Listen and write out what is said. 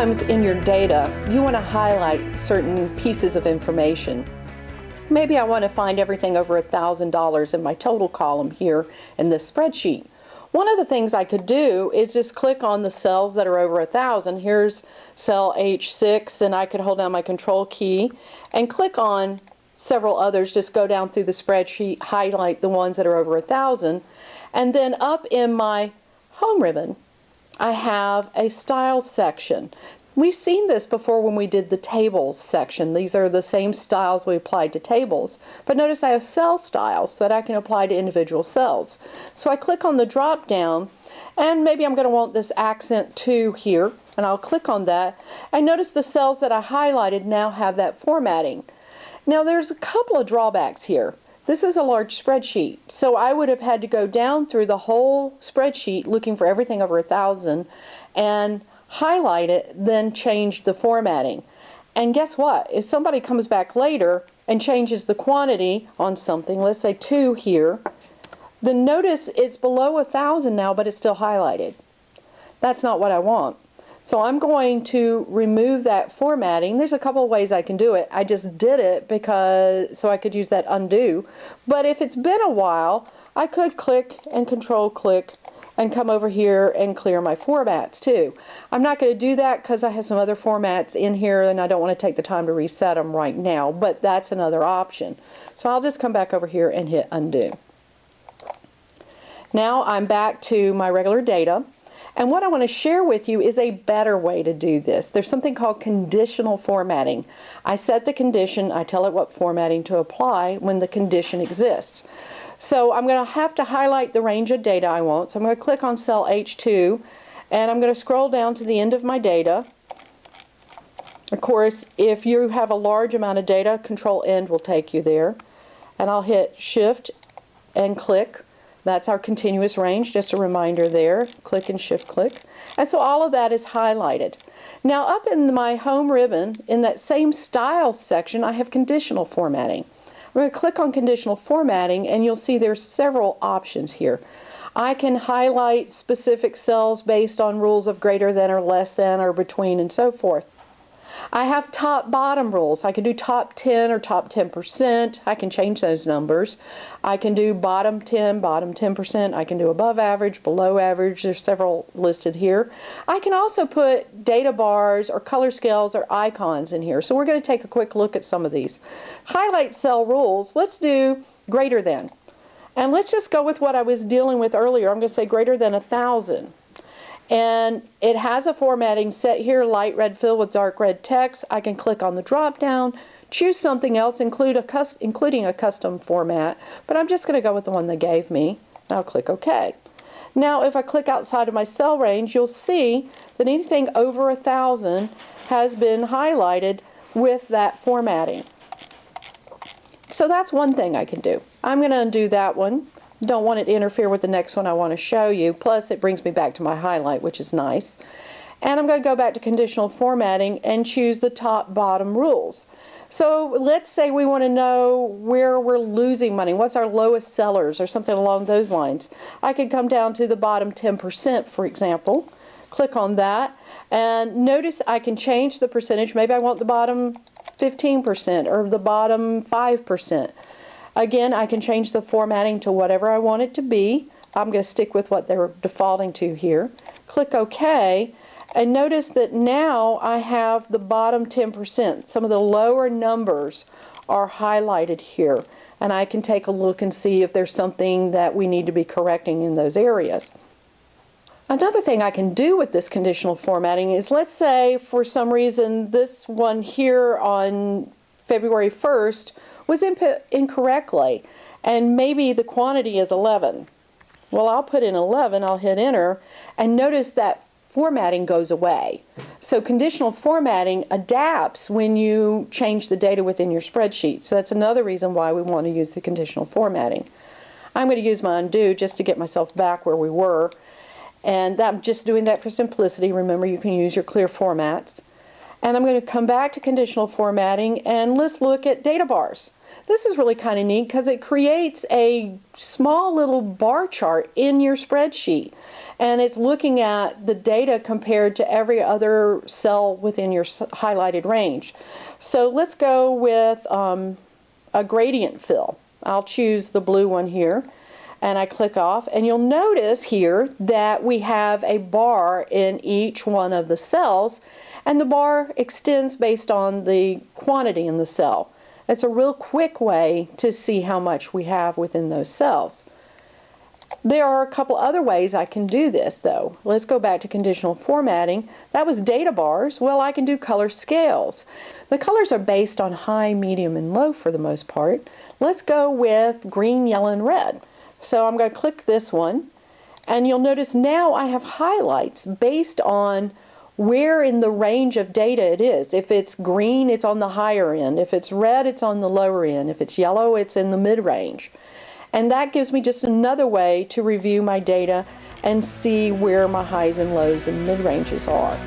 Sometimes in your data, you want to highlight certain pieces of information. Maybe I want to find everything over $1,000 in my total column here in this spreadsheet. One of the things I could do is just click on the cells that are over 1,000. Here's cell H6, and I could hold down my control key and click on several others. Just go down through the spreadsheet, highlight the ones that are over 1,000, and then up in my home ribbon, I have a styles section. We've seen this before when we did the tables section. These are the same styles we applied to tables, but notice I have cell styles that I can apply to individual cells. So I click on the drop down, and maybe I'm going to want this accent 2 here, and I'll click on that, and notice the cells that I highlighted now have that formatting. Now there's a couple of drawbacks here. This is a large spreadsheet, so I would have had to go down through the whole spreadsheet looking for everything over 1,000 and highlight it, then change the formatting. And guess what? If somebody comes back later and changes the quantity on something, let's say 2 here, then notice it's below 1,000 now, but it's still highlighted. That's not what I want. So I'm going to remove that formatting. There's a couple of ways I can do it. I just did it because so I could use that undo. But if it's been a while, I could click and control click and come over here and clear my formats too. I'm not going to do that because I have some other formats in here and I don't want to take the time to reset them right now, but that's another option. So I'll just come back over here and hit undo. Now I'm back to my regular data. And what I want to share with you is a better way to do this. There's something called conditional formatting. I set the condition, I tell it what formatting to apply when the condition exists. So I'm going to have to highlight the range of data I want. So I'm going to click on cell H2 and I'm going to scroll down to the end of my data. Of course, if you have a large amount of data, Control End will take you there. And I'll hit Shift and click. That's our continuous range, just a reminder there. Click and shift click. And so all of that is highlighted. Now up in my home ribbon, in that same styles section, I have conditional formatting. I'm going to click on conditional formatting and you'll see there's several options here. I can highlight specific cells based on rules of greater than or less than or between and so forth. I have top-bottom rules. I can do top 10 or top 10%. I can change those numbers. I can do bottom 10, bottom 10%. I can do above average, below average. There's several listed here. I can also put data bars or color scales or icons in here. So we're going to take a quick look at some of these. Highlight cell rules. Let's do greater than. And let's just go with what I was dealing with earlier. I'm going to say greater than 1,000. And it has a formatting set here, light red fill with dark red text. I can click on the drop down, choose something else, including a custom format, but I'm just going to go with the one they gave me, and I'll click OK. Now if I click outside of my cell range, you'll see that anything over 1,000 has been highlighted with that formatting. So that's one thing I can do. I'm going to undo that one. Don't want it to interfere with the next one I want to show you. Plus it brings me back to my highlight, which is nice. And I'm going to go back to conditional formatting and choose the top bottom rules. So let's say we want to know where we're losing money. What's our lowest sellers or something along those lines. I could come down to the bottom 10%, for example. Click on that. And notice I can change the percentage. Maybe I want the bottom 15% or the bottom 5%. Again, I can change the formatting to whatever I want it to be. I'm going to stick with what they're defaulting to here. Click OK, and notice that now I have the bottom 10%. Some of the lower numbers are highlighted here, and I can take a look and see if there's something that we need to be correcting in those areas. Another thing I can do with this conditional formatting is, let's say for some reason this one here on February 1st was input incorrectly, and maybe the quantity is 11. Well, I'll put in 11, I'll hit enter, and notice that formatting goes away. So conditional formatting adapts when you change the data within your spreadsheet. So that's another reason why we want to use the conditional formatting. I'm going to use my undo just to get myself back where we were, and I'm just doing that for simplicity. Remember, you can use your clear formats. And I'm going to come back to conditional formatting, and let's look at data bars. This is really kind of neat because it creates a small little bar chart in your spreadsheet, and it's looking at the data compared to every other cell within your highlighted range. So let's go with a gradient fill. I'll choose the blue one here, and I click off, and you'll notice here that we have a bar in each one of the cells, and the bar extends based on the quantity in the cell. It's a real quick way to see how much we have within those cells. There are a couple other ways I can do this though. Let's go back to conditional formatting. That was data bars. Well, I can do color scales. The colors are based on high, medium, and low for the most part. Let's go with green, yellow, and red. So I'm going to click this one, and you'll notice now I have highlights based on where in the range of data it is. If it's green, it's on the higher end. If it's red, it's on the lower end. If it's yellow, it's in the mid-range. And that gives me just another way to review my data and see where my highs and lows and mid-ranges are.